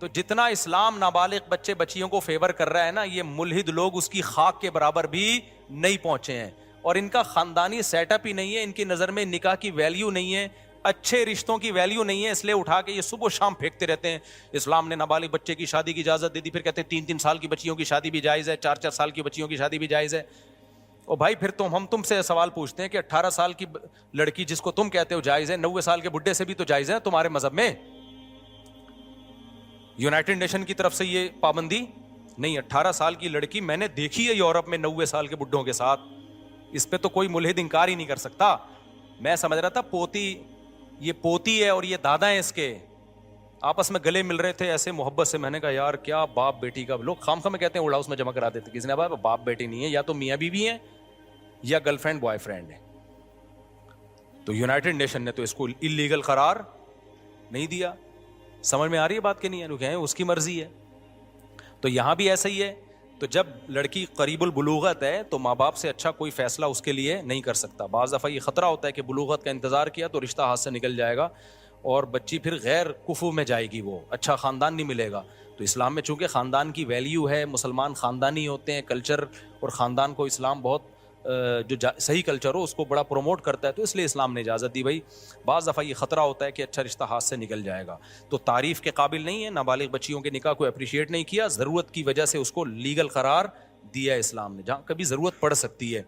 تو جتنا اسلام نابالغ بچے بچیوں کو فیور کر رہا ہے نا, یہ ملحد لوگ اس کی خاک کے برابر بھی نہیں پہنچے ہیں, اور ان کا خاندانی سیٹ اپ ہی نہیں ہے, ان کی نظر میں نکاح کی ویلیو نہیں ہے, اچھے رشتوں کی ویلیو نہیں ہے, اس لیے اٹھا کے یہ صبح شام پھینکتے رہتے ہیں اسلام نے نابالغ بچے کی شادی کی اجازت دے دی, پھر کہتے ہیں 3 سال کی بچیوں کی شادی بھی جائز ہے, 4 سال کی بچیوں کی شادی بھی جائز ہے. اور بھائی پھر ہم تم سے سوال پوچھتے ہیں کہ 18 سال کی لڑکی جس کو تم کہتے ہو جائز ہے, 90 سال کے بڈھے سے بھی تو جائز ہے تمہارے مذہب میں. یونائٹڈ نیشن کی طرف سے یہ پابندی نہیں. 18 سال کی لڑکی میں نے دیکھی ہے یورپ میں 90 سال کے بڈھوں کے ساتھ, اس پہ تو کوئی ملحد انکار ہی نہیں کر سکتا. میں سمجھ رہا تھا یہ پوتی ہے اور یہ دادا ہیں اس کے, آپس میں گلے مل رہے تھے ایسے محبت سے. میں نے کہا یار کیا باپ بیٹی کا, لوگ خام خواہ میں کہتے ہیں اڑا اس میں جمع کرا دیتے, کسی نے کہا باپ بیٹی نہیں ہے, یا تو میاں بیوی ہیں یا گرل فرینڈ بوائے فرینڈ ہے. تو یونائٹڈ نیشن نے تو اس کو اللیگل قرار نہیں دیا. سمجھ میں آ رہی ہے بات کہ نہیں ہے؟ اس کی مرضی ہے. تو یہاں بھی ایسا ہی ہے. تو جب لڑکی قریب البلوغت ہے تو ماں باپ سے اچھا کوئی فیصلہ اس کے لیے نہیں کر سکتا. بعض دفعہ یہ خطرہ ہوتا ہے کہ بلوغت کا انتظار کیا تو رشتہ ہاتھ سے نکل جائے گا اور بچی پھر غیر کفو میں جائے گی, وہ اچھا خاندان نہیں ملے گا. تو اسلام میں چونکہ خاندان کی ویلیو ہے, مسلمان خاندانی ہوتے ہیں, کلچر اور خاندان کو اسلام بہت جو صحیح کلچر ہو اس کو بڑا پروموٹ کرتا ہے, تو اس لیے اسلام نے اجازت دی. بھائی بعض دفعہ یہ خطرہ ہوتا ہے کہ اچھا رشتہ ہاتھ سے نکل جائے گا, تو تعریف کے قابل نہیں ہے. نابالغ بچیوں کے نکاح کو اپریشیٹ نہیں کیا, ضرورت کی وجہ سے اس کو لیگل قرار دیا ہے اسلام نے, جہاں کبھی ضرورت پڑ سکتی ہے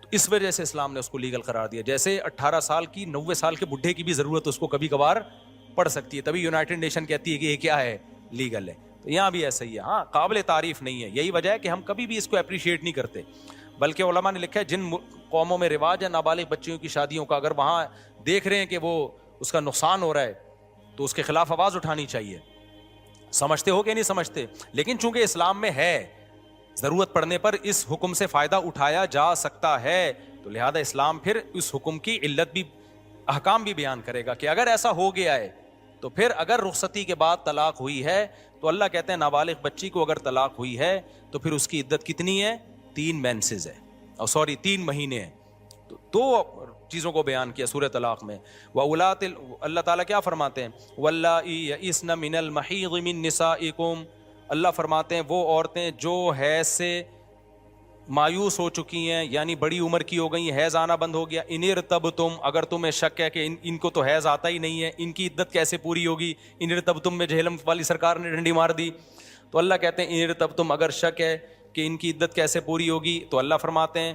تو اس وجہ سے اسلام نے اس کو لیگل قرار دیا. جیسے 18 سال کی 90 سال کے بڈھے کی بھی ضرورت اس کو کبھی کبھار پڑ سکتی ہے, تبھی یونائٹڈ نیشن کہتی ہے کہ یہ کیا ہے؟ لیگل ہے. تو یہاں بھی ایسا ہی ہے. ہاں قابل تعریف نہیں ہے, یہی وجہ ہے کہ ہم کبھی بھی اس کو اپریشیٹ نہیں کرتے. بلکہ علماء نے لکھا ہے جن قوموں میں رواج ہے نابالغ بچیوں کی شادیوں کا, اگر وہاں دیکھ رہے ہیں کہ وہ اس کا نقصان ہو رہا ہے تو اس کے خلاف آواز اٹھانی چاہیے. سمجھتے ہو کہ نہیں سمجھتے؟ لیکن چونکہ اسلام میں ہے, ضرورت پڑنے پر اس حکم سے فائدہ اٹھایا جا سکتا ہے, تو لہذا اسلام پھر اس حکم کی علت بھی, احکام بھی بیان کرے گا کہ اگر ایسا ہو گیا ہے تو پھر اگر رخصتی کے بعد طلاق ہوئی ہے تو اللہ کہتے ہیں نابالغ بچی کو اگر طلاق ہوئی ہے تو پھر اس کی عدت کتنی ہے؟ 3 مینسز ہے, 3 مہینے ہیں. تو 2 چیزوں کو بیان کیا سورہ طلاق میں. وَأُولَاتِ اللہ تعالیٰ کیا فرماتے ہیں؟ وَاللَّائِي يَئِسْنَ مِنَ الْمَحِيضِ مِن نِّسَائِكُمْ, اللہ فرماتے ہیں وہ عورتیں جو حیض سے مایوس ہو چکی ہیں, یعنی بڑی عمر کی ہو گئی, حیض آنا بند ہو گیا. اِنِ ارْتَبْتُمْ, اگر تمہیں شک ہے کہ ان کو تو حیض آتا ہی نہیں ہے, ان کی عدت کیسے پوری ہوگی؟ اِنِ ارْتَبْتُمْ میں جہلم والی سرکار نے ڈنڈی مار دی. تو اللہ کہتے ہیں اِنِ ارْتَبْتُمْ, اگر شک ہے کہ ان کی عدت کیسے پوری ہوگی, تو اللہ فرماتے ہیں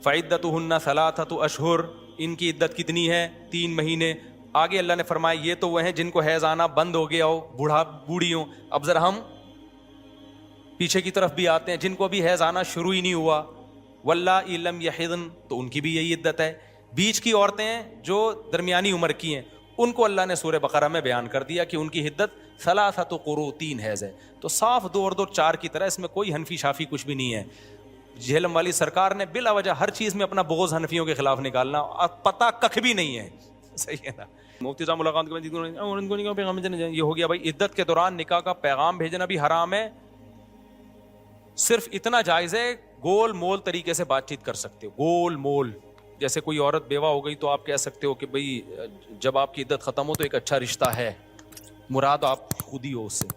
فَعِدَّتُهُنَّ 3 أَشْهُرٌ, ان کی عدت کتنی ہے؟ 3 مہینے. آگے اللہ نے فرمایا یہ تو وہ ہیں جن کو حیض آنا بند ہو گیا ہو, بوڑھی ہوں. اب ذرا ہم پیچھے کی طرف بھی آتے ہیں جن کو بھی حیض آنا شروع ہی نہیں ہوا. وَاللَّائِي لَمْ يَحِضْنَ, تو ان کی بھی یہی عدت ہے. بیچ کی عورتیں ہیں جو درمیانی عمر کی ہیں, ان کو اللہ نے سورہ بقرہ میں بیان کر دیا کہ ان کی عدت 3 قروء, 3 حیض ہے. تو صاف 2 اور 2 4 کی طرح, اس میں کوئی حنفی شافی کچھ بھی نہیں ہے. جہلم والی سرکار نے بلا وجہ ہر چیز میں اپنا بغض حنفیوں کے خلاف نکالنا, پتہ ککھ بھی نہیں ہے. صحیح ہے نا. مفتی صاحب ملاقات کے بعد یہ ہو گیا بھائی عدت کے دوران نکاح کا پیغام بھیجنا بھی حرام ہے. صرف اتنا جائز ہے گول مول طریقے سے بات چیت کر سکتے ہو. گول مول, جیسے کوئی عورت بیوہ ہو گئی تو آپ کہہ سکتے ہو کہ بھئی جب آپ کی عدت ختم ہو تو ایک اچھا رشتہ ہے, مراد آپ خود ہی ہو اس سے.